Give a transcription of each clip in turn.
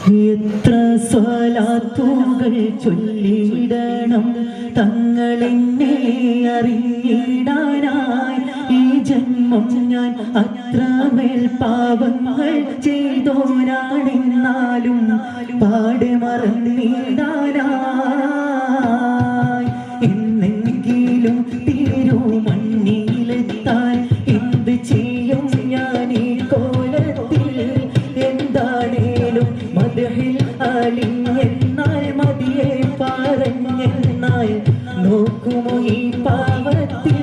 എത്ര സ്വലാത്തുകൾ ചൊല്ലിയിടണം തങ്ങളെന്നെ അറിഞ്ഞിടാനായി. ഈ ജന്മം ഞാൻ അത്രമേൽ പാപങ്ങൾ ചെയ്തോനാണെന്നാലും പാടെ മറന്നിടാനായി. എന്നെങ്കിലും തിരുമണ്ണിലെത്താൻ എന്ത് ചെയ്യും ഞാൻ ഈ കോലത്തിൽ? എന്താണേലും മദ്ഹിൽ അലിഞ്ഞെന്നാൽ മതിയെ പറഞ്ഞെന്നാൽ നോക്കുമോ ഈ പാവത്തിൽ?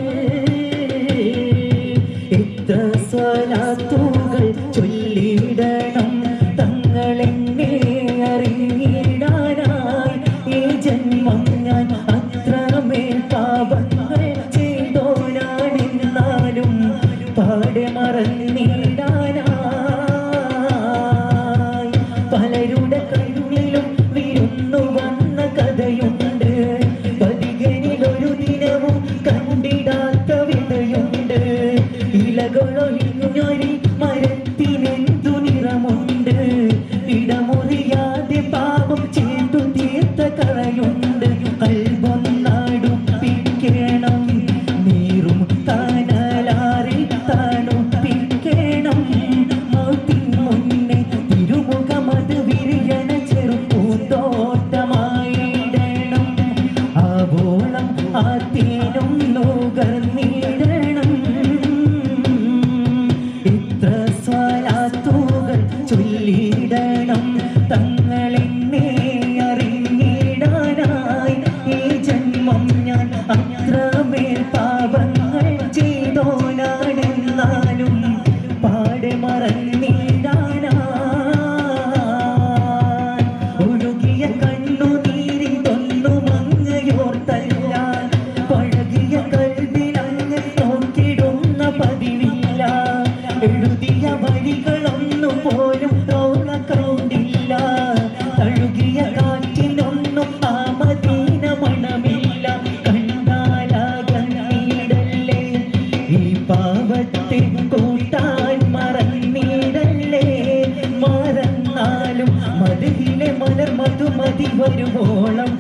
എത്ര സ്വലാത്തുകൾ ചൊല്ലിയിടണം തങ്ങളെന്നെ അറിഞ്ഞിടാനായി. ഈ ജന്മം ഞാൻ അത്രമേൽ പാപങ്ങൾ ചെയ്തോനാണെന്നാലും പാടെ മറന്നിടാനായി. പലരുടെ കണ്ണിലും വിരുന്നു വന്ന കഥയുണ്ട്. പതികനിലൊരു ദിനവും കണ്ടിടാത്ത വിധയുണ്ട്. ഇലകളൊഴിഞ്ഞൊരു മരത്തിനെന്തു നിറമുണ്ട്. ഇടമുറിയാതെ പാപം ചെയ്തു തീർത്ത കളയുണ്ട്. കൽബൊന്നടുപ്പിക്കണം നീറും തണലാറിൽ തണുപ്പിക്കണം. മൗത്തിൻ മുന്നേ തിരുമുഖമത് വിരിയണ ചെറുപ്പൂന്തോട്ടമായിടണം. ആവോളം ആത്തേനും നുകർന്നിടണം. ഇത്ര സ്വലാത്തുകൾ ചൊല്ലിയിടണം തങ്ങളെന്നെ അറിഞ്ഞിടാനായി. ഈ ജന്മം ഞാൻ അത്രമേൽ പാപങ്ങൾ ചെയ്തോനാണെന്നാലും പാടെ മറന്നിടാനായി. ഒഴുകിയ കണ്ണുനീരിതൊന്നും അങ്ങയോർത്തല്ല. പഴകിയ കൽവിലങ്ങ് നോക്കിടുന്ന പതിവില്ല. എഴുതിയ വഴികളൊന്നു പോലും ഓർമ്മ കണ്ടില്ല. തഴുകിയ കാറ്റിനൊന്നും ആ മദീന മണമില്ല. കണ്ടാലാകന്നിടല്ലേ ഈ പാവത്തെ കൂട്ടാൻ മറന്നിടല്ലേ. മറന്നാലും മതിയിലെ മലർ മധുമതി വരുവോളം